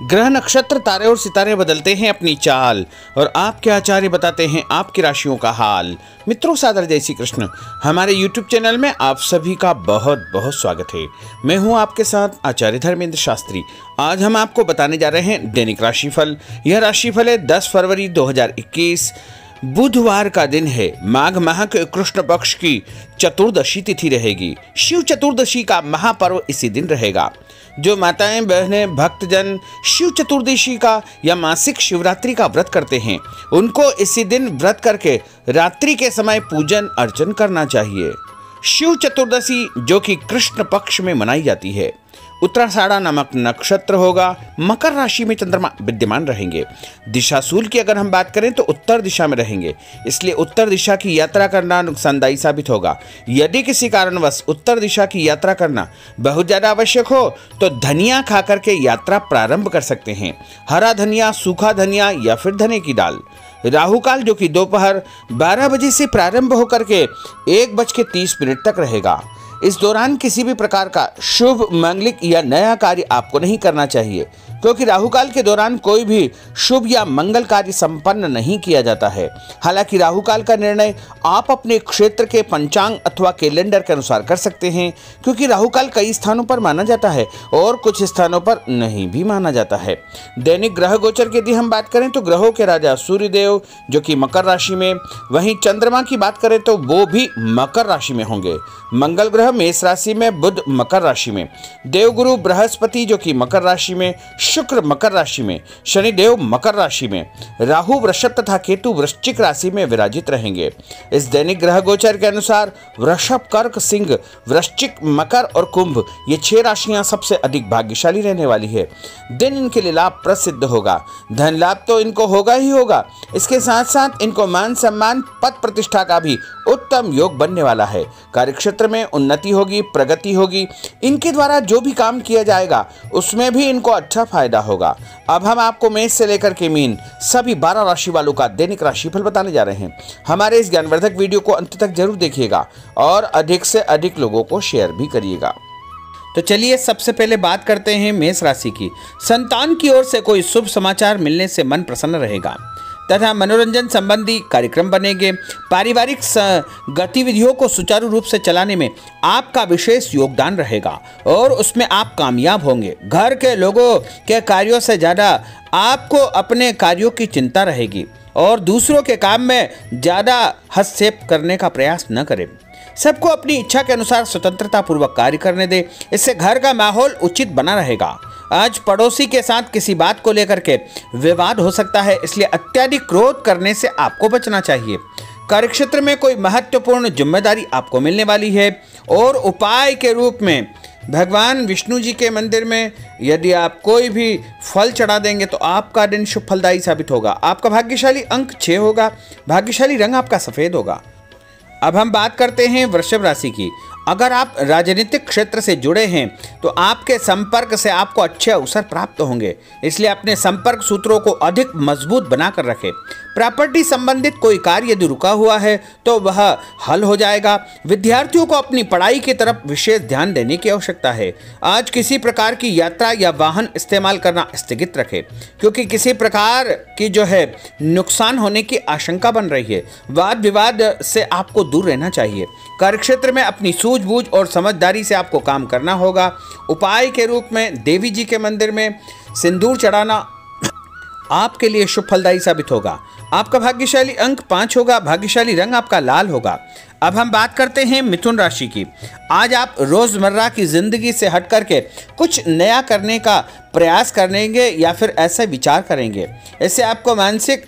ग्रह नक्षत्र तारे और सितारे बदलते हैं अपनी चाल और आपके आचार्य बताते हैं आपकी राशियों का हाल। मित्रों, सादर जय श्री कृष्ण। हमारे YouTube चैनल में आप सभी का बहुत बहुत स्वागत है। मैं हूं आपके साथ आचार्य धर्मेंद्र शास्त्री। आज हम आपको बताने जा रहे हैं दैनिक राशिफल। यह राशिफल है 10 फरवरी 2021, बुधवार का दिन है। माघ माह के कृष्ण पक्ष की चतुर्दशी तिथि रहेगी। शिव चतुर्दशी का महापर्व इसी दिन रहेगा। जो माताएं, बहनें, भक्तजन शिव चतुर्दशी का या मासिक शिवरात्रि का व्रत करते हैं, उनको इसी दिन व्रत करके रात्रि के समय पूजन अर्चन करना चाहिए। शिव चतुर्दशी जो कि कृष्ण पक्ष में मनाई जाती है। उत्तराषाढ़ा नामक नक्षत्र होगा। मकर राशि में चंद्रमा विद्यमान रहेंगे। दिशाशूल की अगर हम बात करें तो उत्तर दिशा में रहेंगे, इसलिए उत्तर दिशा की यात्रा करना नुकसानदायी साबित होगा। यदि किसी कारणवश उत्तर दिशा की यात्रा करना बहुत ज़्यादा आवश्यक हो तो धनिया खा करके यात्रा प्रारंभ कर सकते हैं। हरा धनिया, सूखा धनिया या फिर धने की दाल। राहु काल जो कि दोपहर 12 बजे से प्रारंभ होकर के 1:30 तक रहेगा। इस दौरान किसी भी प्रकार का शुभ, मांगलिक या नया कार्य आपको नहीं करना चाहिए, क्योंकि राहुकाल के दौरान कोई भी शुभ या मंगल कार्य संपन्न नहीं किया जाता है। हालांकि राहुकाल का निर्णय आप अपने क्षेत्र के पंचांग अथवा कैलेंडर के अनुसार कर सकते हैं, क्योंकि राहुकाल कई स्थानों पर माना जाता है और कुछ स्थानों पर नहीं भी माना जाता है। दैनिक ग्रह गोचर की यदि हम बात करें तो ग्रहों के राजा सूर्यदेव जो कि मकर राशि में, वहीं चंद्रमा की बात करें तो वो भी मकर राशि में होंगे। मंगल ग्रह मेष राशि में, बुध मकर राशि में, देवगुरु बृहस्पति जो कि मकर राशि में, शुक्र मकर राशि में, शनिदेव मकर राशि में, राहु वृषभ तथा केतु वृश्चिक राशि में विराजित रहेंगे। इस दैनिक ग्रह गोचर के अनुसार वृषभ, कर्क, सिंह, वृश्चिक, मकर और कुंभ ये 6 राशियां सबसे अधिक भाग्यशाली रहने वाली है। दिन इनके लिए लाभ प्रसिद्ध होगा। धन लाभ तो इनको होगा ही होगा, इसके साथ साथ इनको मान सम्मान, पद प्रतिष्ठा का भी उत्तम योग बनने वाला है। कार्यक्षेत्र में उन्नति होगी, प्रगति होगी। इनके द्वारा जो भी काम किया जाएगा उसमें भी इनको अच्छा फायदा होगा। अब हम आपको मेष से लेकर के मीन सभी 12 राशि वालों का दैनिक राशिफल बताने जा रहे हैं। हमारे इस ज्ञानवर्धक वीडियो को अंत तक जरूर देखिएगा और अधिक से अधिक लोगों को शेयर भी करिएगा। तो चलिए सबसे पहले बात करते हैं मेष राशि की। संतान की ओर से कोई शुभ समाचार मिलने से मन प्रसन्न रहेगा तथा मनोरंजन संबंधी कार्यक्रम बनेंगे। पारिवारिक गतिविधियों को सुचारू रूप से चलाने में आपका विशेष योगदान रहेगा और उसमें आप कामयाब होंगे। घर के लोगों के कार्यों से ज़्यादा आपको अपने कार्यों की चिंता रहेगी और दूसरों के काम में ज़्यादा हस्तक्षेप करने का प्रयास न करें। सबको अपनी इच्छा के अनुसार स्वतंत्रता पूर्वक कार्य करने दें, इससे घर का माहौल उचित बना रहेगा। आज पड़ोसी के साथ किसी बात को लेकर के विवाद हो सकता है, इसलिए अत्यधिक क्रोध करने से आपको बचना चाहिए। कार्यक्षेत्र में कोई महत्वपूर्ण जिम्मेदारी आपको मिलने वाली है और उपाय के रूप में भगवान विष्णु जी के मंदिर में यदि आप कोई भी फल चढ़ा देंगे तो आपका दिन शुभ फलदायी साबित होगा। आपका भाग्यशाली अंक 6 होगा। भाग्यशाली रंग आपका सफ़ेद होगा। अब हम बात करते हैं वृषभ राशि की। अगर आप राजनीतिक क्षेत्र से जुड़े हैं तो आपके संपर्क से आपको अच्छे अवसर प्राप्त होंगे, इसलिए अपने संपर्क सूत्रों को अधिक मजबूत बनाकर रखें। प्रॉपर्टी संबंधित कोई कार्य यदि रुका हुआ है तो वह हल हो जाएगा। विद्यार्थियों को अपनी पढ़ाई की तरफ विशेष ध्यान देने की आवश्यकता है। आज किसी प्रकार की यात्रा या वाहन इस्तेमाल करना स्थगित रखें, क्योंकि किसी प्रकार की जो है नुकसान होने की आशंका बन रही है। वाद विवाद से आपको दूर रहना चाहिए। कार्यक्षेत्र में अपनी सूझबूझ और समझदारी से आपको काम करना होगा। उपाय के रूप में देवी जी के मंदिर में सिंदूर चढ़ाना आपके लिए शुभ फलदायी साबित होगा। आपका भाग्यशाली अंक 5 होगा। भाग्यशाली रंग आपका लाल होगा। अब हम बात करते हैं मिथुन राशि की। आज आप रोज़मर्रा की ज़िंदगी से हट करके कुछ नया करने का प्रयास करेंगे या फिर ऐसा विचार करेंगे। इससे आपको मानसिक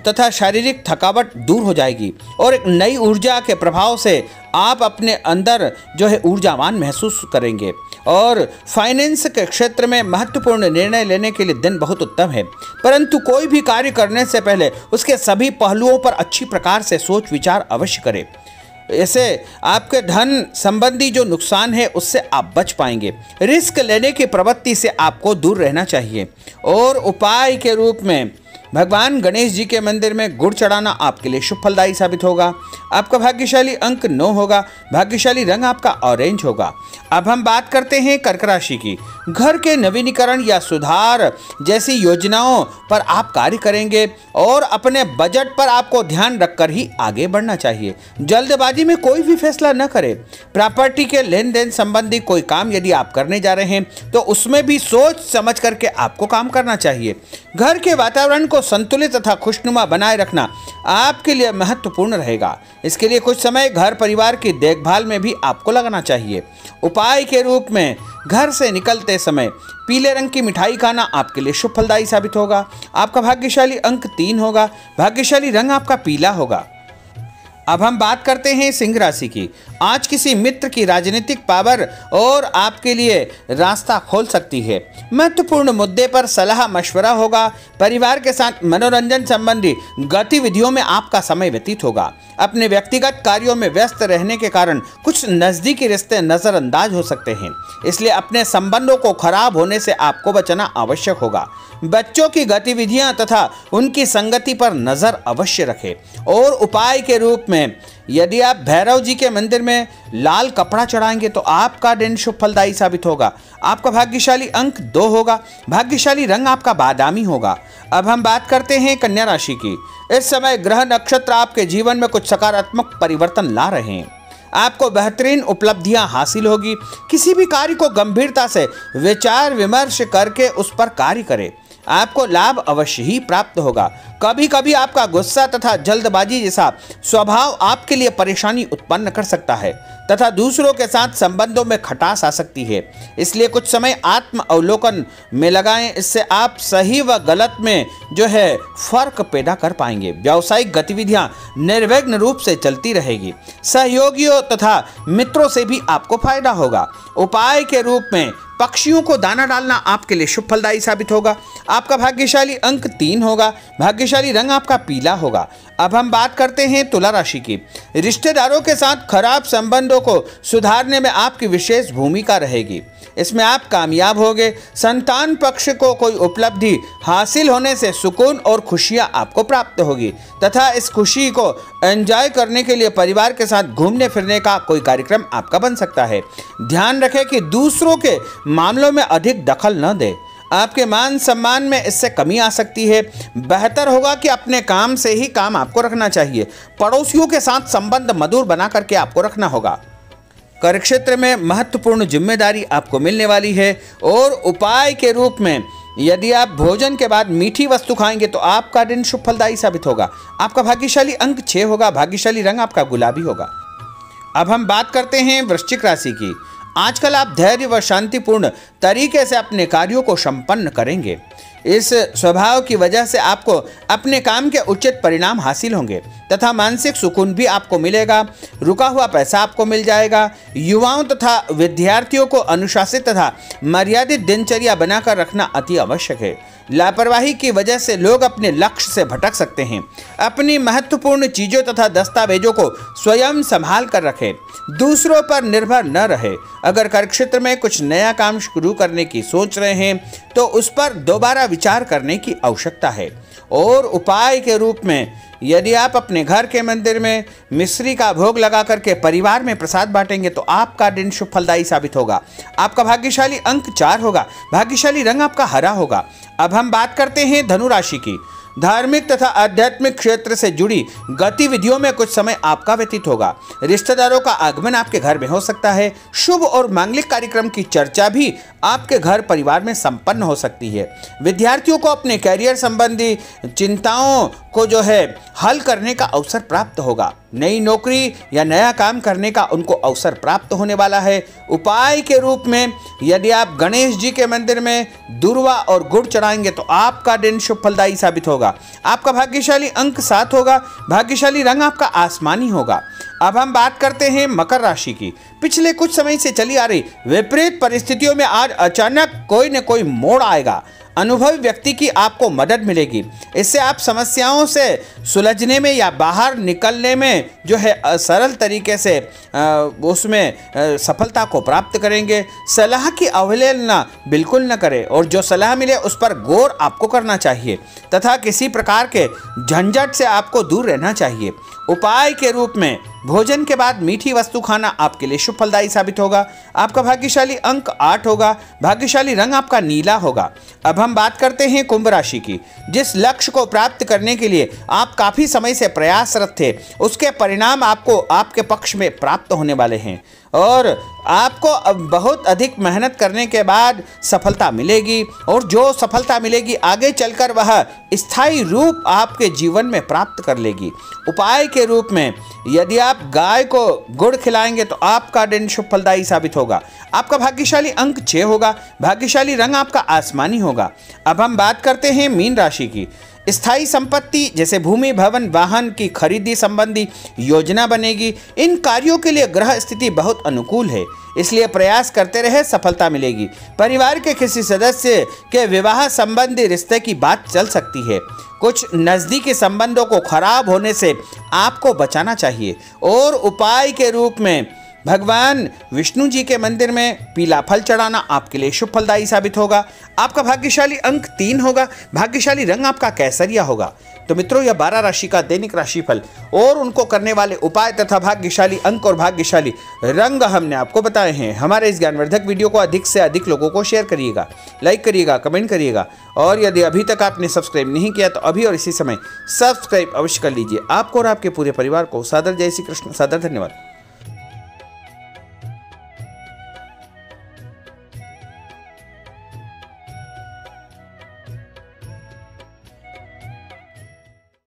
तथा शारीरिक थकावट दूर हो जाएगी और एक नई ऊर्जा के प्रभाव से आप अपने अंदर जो है ऊर्जावान महसूस करेंगे। और फाइनेंस के क्षेत्र में महत्वपूर्ण निर्णय लेने के लिए दिन बहुत उत्तम है, परंतु कोई भी कार्य करने से पहले उसके सभी पहलुओं पर अच्छी प्रकार से सोच विचार अवश्य करें। ऐसे आपके धन संबंधी जो नुकसान है उससे आप बच पाएंगे। रिस्क लेने की प्रवृत्ति से आपको दूर रहना चाहिए और उपाय के रूप में भगवान गणेश जी के मंदिर में गुड़ चढ़ाना आपके लिए शुभ फलदायी साबित होगा। आपका भाग्यशाली अंक 9 होगा। भाग्यशाली रंग आपका ऑरेंज होगा। अब हम बात करते हैं कर्क राशि की। घर के नवीनीकरण या सुधार जैसी योजनाओं पर आप कार्य करेंगे और अपने बजट पर आपको ध्यान रखकर ही आगे बढ़ना चाहिए। जल्दबाजी में कोई भी फैसला न करें। प्रॉपर्टी के लेन देन संबंधी कोई काम यदि आप करने जा रहे हैं तो उसमें भी सोच समझ करके आपको काम करना चाहिए। घर के वातावरण को संतुलित तथा खुशनुमा बनाए रखना आपके लिए महत्वपूर्ण रहेगा। इसके लिए कुछ समय घर परिवार की देखभाल में भी आपको लगना चाहिए। उपाय के रूप में घर से निकलते समय पीले रंग की मिठाई खाना आपके लिए शुभ फलदायी साबित होगा। आपका भाग्यशाली अंक 3 होगा। भाग्यशाली रंग आपका पीला होगा। अब हम बात करते हैं सिंह राशि की। आज किसी मित्र की राजनीतिक पावर और आपके लिए रास्ता खोल सकती है। महत्वपूर्ण मुद्दे पर सलाह मशवरा होगा। परिवार के साथ मनोरंजन संबंधी गतिविधियों में आपका समय व्यतीत होगा। अपने व्यक्तिगत कार्यों में व्यस्त रहने के कारण कुछ नज़दीकी रिश्ते नज़रअंदाज हो सकते हैं, इसलिए अपने संबंधों को खराब होने से आपको बचना आवश्यक होगा। बच्चों की गतिविधियां तथा उनकी संगति पर नजर अवश्य रखें। और उपाय के रूप में यदि आप भैरव जी के मंदिर में लाल कपड़ा चढ़ाएंगे तो आपका दिन शुभ फलदायी साबित होगा। आपका भाग्यशाली अंक 2 होगा। भाग्यशाली रंग आपका बादामी होगा। अब हम बात करते हैं कन्या राशि की। इस समय ग्रह नक्षत्र आपके जीवन में कुछ सकारात्मक परिवर्तन ला रहे हैं। आपको बेहतरीन उपलब्धियां हासिल होगी। किसी भी कार्य को गंभीरता से विचार विमर्श करके उस पर कार्य करें। आपको लाभ अवश्य ही प्राप्त होगा। कभी कभी आपका गुस्सा तथा जल्दबाजी जैसा स्वभाव आपके लिए परेशानी उत्पन्न कर सकता है तथा दूसरों के साथ संबंधों में खटास आ सकती है। इसलिए कुछ समय आत्म अवलोकन में लगाएं। इससे आप सही व गलत में जो है फर्क पैदा कर पाएंगे। व्यावसायिक गतिविधियां निर्विघ्न रूप से चलती रहेगी। सहयोगियों तथा मित्रों से भी आपको फायदा होगा। उपाय के रूप में पक्षियों को दाना डालना आपके लिए शुभ फलदायी साबित होगा। आपका भाग्यशाली अंक 3 होगा। भाग्यशाली रंग आपका पीला होगा। अब हम बात करते हैं तुला राशि की। रिश्तेदारों के साथ खराब संबंधों को सुधारने में आपकी विशेष भूमिका रहेगी। इसमें आप कामयाब होंगे। संतान पक्ष को कोई उपलब्धि हासिल होने से सुकून और खुशियां आपको प्राप्त होगी तथा इस खुशी को एंजॉय करने के लिए परिवार के साथ घूमने फिरने का कोई कार्यक्रम आपका बन सकता है। ध्यान रखें कि दूसरों के मामलों में अधिक दखल न दें। आपके मान सम्मान में इससे कमी आ सकती है। बेहतर होगा कि अपने काम से ही काम आपको रखना चाहिए। पड़ोसियों के साथ संबंध मधुर बना करके आपको रखना होगा। कार्य क्षेत्र में महत्वपूर्ण जिम्मेदारी आपको मिलने वाली है। और उपाय के रूप में यदि आप भोजन के बाद मीठी वस्तु खाएंगे तो आपका दिन शुभ फलदायी साबित होगा। आपका भाग्यशाली अंक 6 होगा। भाग्यशाली रंग आपका गुलाबी होगा। अब हम बात करते हैं वृश्चिक राशि की। आजकल आप धैर्य व शांतिपूर्ण तरीके से अपने कार्यों को संपन्न करेंगे। इस स्वभाव की वजह से आपको अपने काम के उचित परिणाम हासिल होंगे तथा मानसिक सुकून भी आपको मिलेगा। रुका हुआ पैसा आपको मिल जाएगा। युवाओं तथा विद्यार्थियों को अनुशासित तथा मर्यादित दिनचर्या बनाकर रखना अति आवश्यक है। लापरवाही की वजह से लोग अपने लक्ष्य से भटक सकते हैं। अपनी महत्वपूर्ण चीज़ों तथा दस्तावेजों को स्वयं संभाल कर रखें। दूसरों पर निर्भर न रहे। अगर कार्यक्षेत्र में कुछ नया काम शुरू करने की सोच रहे हैं तो उस पर दोबारा विचार करने की आवश्यकता है। और उपाय के रूप में यदि आप अपने घर के मंदिर में मिश्री का भोग लगा करके परिवार में प्रसाद बांटेंगे तो आपका दिन शुभ फलदायी साबित होगा। आपका भाग्यशाली अंक 4 होगा। भाग्यशाली रंग आपका हरा होगा। अब हम बात करते हैं धनु राशि की। धार्मिक तथा आध्यात्मिक क्षेत्र से जुड़ी गतिविधियों में कुछ समय आपका व्यतीत होगा। रिश्तेदारों का आगमन आपके घर में हो सकता है। शुभ और मांगलिक कार्यक्रम की चर्चा भी आपके घर परिवार में संपन्न हो सकती है। विद्यार्थियों को अपने कैरियर संबंधी चिंताओं को जो है हल करने का अवसर प्राप्त होगा। नई नौकरी या नया काम करने का उनको अवसर प्राप्त होने वाला है। उपाय के रूप में यदि आप गणेश जी के मंदिर में दूर्वा और गुड़ चढ़ाएंगे तो आपका दिन शुभ फलदायी साबित होगा। आपका भाग्यशाली अंक 7 होगा। भाग्यशाली रंग आपका आसमानी होगा। अब हम बात करते हैं मकर राशि की। पिछले कुछ समय से चली आ रही विपरीत परिस्थितियों में आज अचानक कोई न कोई मोड़ आएगा। अनुभवी व्यक्ति की आपको मदद मिलेगी। इससे आप समस्याओं से सुलझने में या बाहर निकलने में जो है सरल तरीके से उसमें सफलता को प्राप्त करेंगे। सलाह की अवहेलना बिल्कुल न करें और जो सलाह मिले उस पर गौर आपको करना चाहिए तथा किसी प्रकार के झंझट से आपको दूर रहना चाहिए। उपाय के रूप में भोजन के बाद मीठी वस्तु खाना आपके लिए शुभ फलदायी साबित होगा। आपका भाग्यशाली अंक 8 होगा। भाग्यशाली रंग आपका नीला होगा। अब हम बात करते हैं कुंभ राशि की। जिस लक्ष्य को प्राप्त करने के लिए आप काफ़ी समय से प्रयासरत थे, उसके परिणाम आपको आपके पक्ष में प्राप्त होने वाले हैं और आपको अब बहुत अधिक मेहनत करने के बाद सफलता मिलेगी और जो सफलता मिलेगी आगे चलकर वह स्थायी रूप आपके जीवन में प्राप्त कर लेगी। उपाय के रूप में यदि आप गाय को गुड़ खिलाएंगे तो आपका दिन शुभ फलदायी साबित होगा। आपका भाग्यशाली अंक 6 होगा। भाग्यशाली रंग आपका आसमानी होगा। अब हम बात करते हैं मीन राशि की। स्थायी संपत्ति जैसे भूमि, भवन, वाहन की खरीदी संबंधी योजना बनेगी। इन कार्यों के लिए ग्रह स्थिति बहुत अनुकूल है, इसलिए प्रयास करते रहे, सफलता मिलेगी। परिवार के किसी सदस्य के विवाह संबंधी रिश्ते की बात चल सकती है। कुछ नज़दीकी संबंधों को खराब होने से आपको बचाना चाहिए और उपाय के रूप में भगवान विष्णु जी के मंदिर में पीला फल चढ़ाना आपके लिए शुभ फलदायी साबित होगा। आपका भाग्यशाली अंक 3 होगा। भाग्यशाली रंग आपका केसरिया होगा। तो मित्रों, यह 12 राशि का दैनिक राशिफल और उनको करने वाले उपाय तथा भाग्यशाली अंक और भाग्यशाली रंग हमने आपको बताए हैं। हमारे इस ज्ञानवर्धक वीडियो को अधिक से अधिक लोगों को शेयर करिएगा, लाइक करिएगा, कमेंट करिएगा और यदि अभी तक आपने सब्सक्राइब नहीं किया तो अभी और इसी समय सब्सक्राइब अवश्य कर लीजिए। आपको और आपके पूरे परिवार को सादर जय श्री कृष्ण, सादर धन्यवाद।